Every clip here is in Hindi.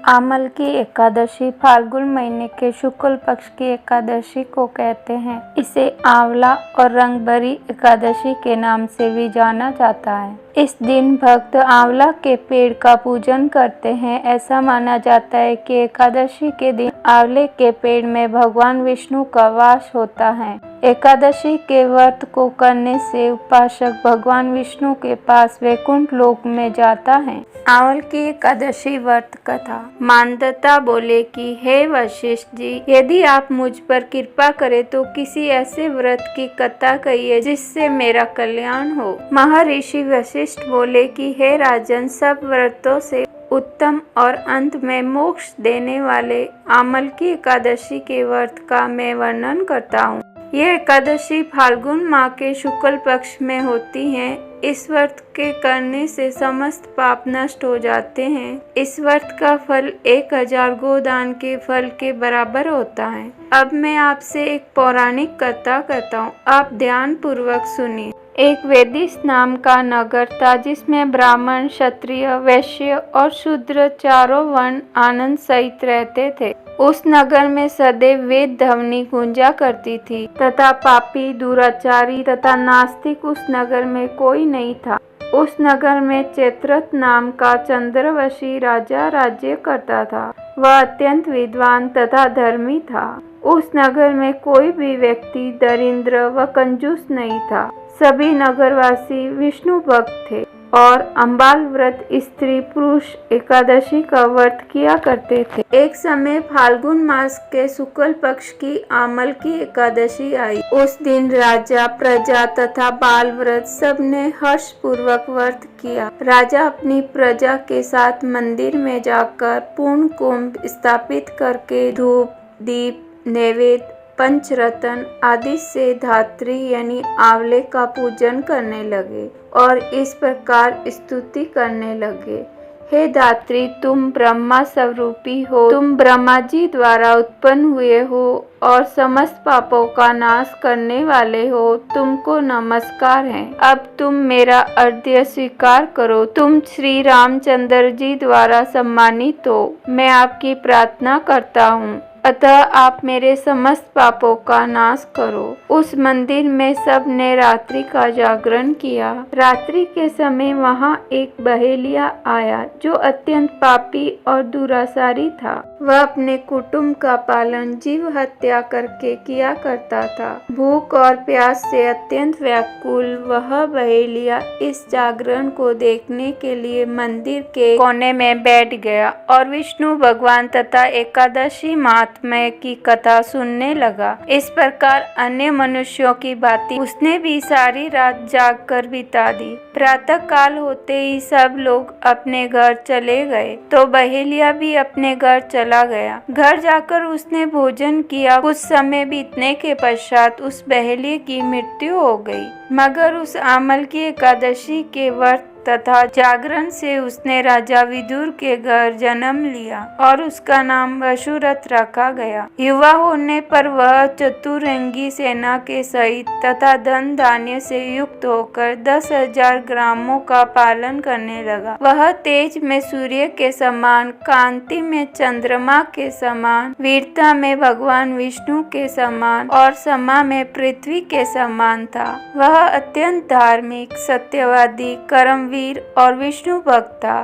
आमल की एकादशी फाल्गुन महीने के शुक्ल पक्ष की एकादशी को कहते हैं। इसे आंवला और रंगभरी एकादशी के नाम से भी जाना जाता है। इस दिन भक्त आंवला के पेड़ का पूजन करते हैं। ऐसा माना जाता है कि एकादशी के दिन आंवले के पेड़ में भगवान विष्णु का वास होता है। एकादशी के व्रत को करने से उपासक भगवान विष्णु के पास वैकुंठ लोक में जाता है। आंवल की एकादशी व्रत कथा। मानदत्ता बोले कि हे वशिष्ठ जी, यदि आप मुझ पर कृपा करें तो किसी ऐसे व्रत की कथा कहिए जिससे मेरा कल्याण हो। महर्षि वशिष्ठ बोले कि हे राजन, सब व्रतों से उत्तम और अंत में मोक्ष देने वाले आमल की एकादशी के व्रत का मैं वर्णन करता हूँ। यह एकादशी फाल्गुन माह के शुक्ल पक्ष में होती है। इस व्रत के करने से समस्त पाप नष्ट हो जाते हैं। इस व्रत का फल 1000 गोदान के फल के बराबर होता है। अब मैं आपसे एक पौराणिक कथा कहता हूँ, आप ध्यान पूर्वक सुनिए। एक वेदिस नाम का नगर था जिसमें ब्राह्मण, क्षत्रिय, वैश्य और शूद्र चारों वर्ण आनंद सहित रहते थे। उस नगर में सदैव वेद ध्वनि गूंजा करती थी तथा पापी, दुराचारी तथा नास्तिक उस नगर में कोई नहीं था। उस नगर में चैत्रथ नाम का चंद्रवशी राजा राज्य करता था। वह अत्यंत विद्वान तथा धर्मी था। उस नगर में कोई भी व्यक्ति दरिद्र व कंजूस नहीं था। सभी नगरवासी विष्णु भक्त थे और अम्बाल व्रत स्त्री पुरुष एकादशी का व्रत किया करते थे। एक समय फाल्गुन मास के शुक्ल पक्ष की आमल की एकादशी आई। उस दिन राजा, प्रजा तथा बाल व्रत सब ने हर्ष पूर्वक व्रत किया। राजा अपनी प्रजा के साथ मंदिर में जाकर पूर्ण कुंभ स्थापित करके धूप, दीप, नैवेद्य, पंचरत्न आदि से धात्री यानी आंवले का पूजन करने लगे और इस प्रकार स्तुति करने लगे। हे धात्री, तुम ब्रह्मा स्वरूपी हो, तुम ब्रह्मा जी द्वारा उत्पन्न हुए हो और समस्त पापों का नाश करने वाले हो। तुमको नमस्कार है। अब तुम मेरा अर्घ्य स्वीकार करो। तुम श्री रामचंद्र जी द्वारा सम्मानित हो। मैं आपकी प्रार्थना करता हूँ, अतः आप मेरे समस्त पापों का नाश करो। उस मंदिर में सब ने रात्रि का जागरण किया। रात्रि के समय वहाँ एक बहेलिया आया जो अत्यंत पापी और दुराचारी था। वह अपने कुटुंब का पालन जीव हत्या करके किया करता था। भूख और प्यास से अत्यंत व्याकुल वह बहेलिया इस जागरण को देखने के लिए मंदिर के कोने में बैठ गया और विष्णु भगवान तथा एकादशी महात्म्य की कथा सुनने लगा। इस प्रकार अन्य मनुष्यों की भांति उसने भी सारी रात जाग कर बिता दी। प्रातः काल होते ही सब लोग अपने घर चले गए तो बहेलिया भी अपने घर चला गया। घर जाकर उसने भोजन किया। कुछ समय बीतने के पश्चात उस बहेलिये की मृत्यु हो गई। मगर उस आमल की एकादशी के व्रत तथा जागरण से उसने राजा विदुर के घर जन्म लिया और उसका नाम वसुरथ रखा गया। युवा होने पर वह चतुरंगी सेना के सहित तथा धन धान्य से युक्त होकर 10,000 ग्रामों का पालन करने लगा। वह तेज में सूर्य के समान, कांति में चंद्रमा के समान, वीरता में भगवान विष्णु के समान और समा में पृथ्वी के समान था। वह अत्यंत धार्मिक, सत्यवादी, कर्मवीर और विष्णु भक्त था।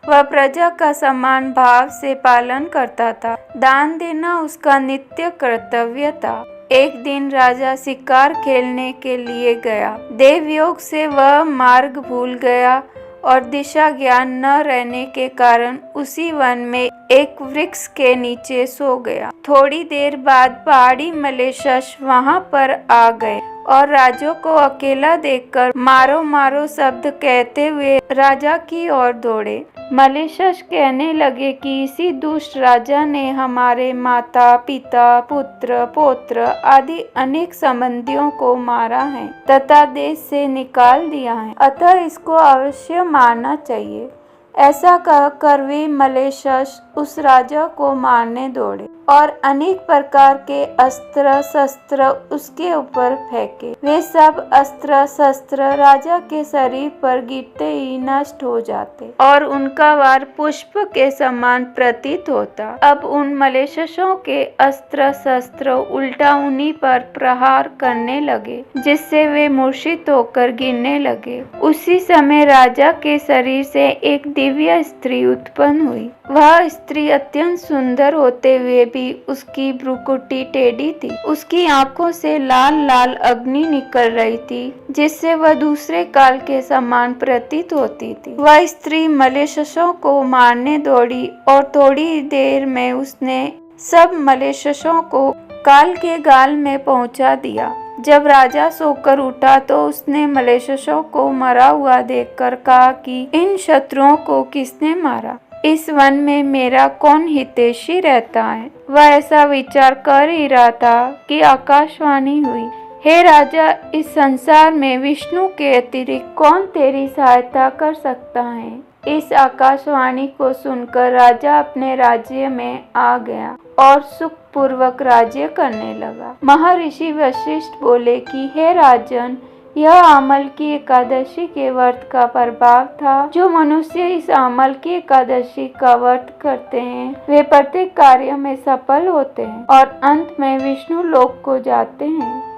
वह प्रजा का समान भाव से पालन करता था। दान देना उसका नित्य कर्तव्य था। एक दिन राजा शिकार खेलने के लिए गया। देवयोग से वह मार्ग भूल गया और दिशा ज्ञान न रहने के कारण उसी वन में एक वृक्ष के नीचे सो गया। थोड़ी देर बाद पहाड़ी मलेच्छस वहां पर आ गए और राजा को अकेला देखकर मारो मारो शब्द कहते हुए राजा की ओर दौड़े। मलेच्छस कहने लगे कि इसी दुष्ट राजा ने हमारे माता, पिता, पुत्र, पौत्र आदि अनेक संबंधियों को मारा है तथा देश से निकाल दिया है, अतः इसको अवश्य मारना चाहिए। ऐसा कहकर वे मलेच्छस उस राजा को मारने दौड़े और अनेक प्रकार के अस्त्र शस्त्र उसके ऊपर फेंके। वे सब अस्त्र शस्त्र राजा के शरीर पर गिरते ही नष्ट हो जाते और उनका वार पुष्प के समान प्रतीत होता। अब उन मलेच्छों के अस्त्र शस्त्र उल्टा उन्हीं पर प्रहार करने लगे, जिससे वे मूर्छित होकर गिरने लगे। उसी समय राजा के शरीर से एक दिव्य स्त्री उत्पन्न हुई। वह स्त्री अत्यंत सुंदर होते हुए भी उसकी भ्रुकुटी टेढ़ी थी। उसकी आंखों से लाल लाल अग्नि निकल रही थी, जिससे वह दूसरे काल के समान प्रतीत होती थी। वह स्त्री मलेच्छों को मारने दौड़ी और थोड़ी देर में उसने सब मलेच्छों को काल के गाल में पहुंचा दिया। जब राजा सोकर उठा तो उसने मलेच्छों को मरा हुआ देखकर कहा कि इन शत्रुओं को किसने मारा? इस वन में मेरा कौन हितैषी रहता है? वह ऐसा विचार कर ही रहा था कि आकाशवाणी हुई, हे राजा, इस संसार में विष्णु के अतिरिक्त कौन तेरी सहायता कर सकता है? इस आकाशवाणी को सुनकर राजा अपने राज्य में आ गया और सुख पूर्वक राज्य करने लगा। महर्षि वशिष्ठ बोले कि हे राजन, यह आमल की एकादशी के व्रत का प्रभाव था। जो मनुष्य इस आमल की एकादशी का व्रत करते हैं वे प्रत्येक कार्य में सफल होते हैं और अंत में विष्णु लोक को जाते हैं।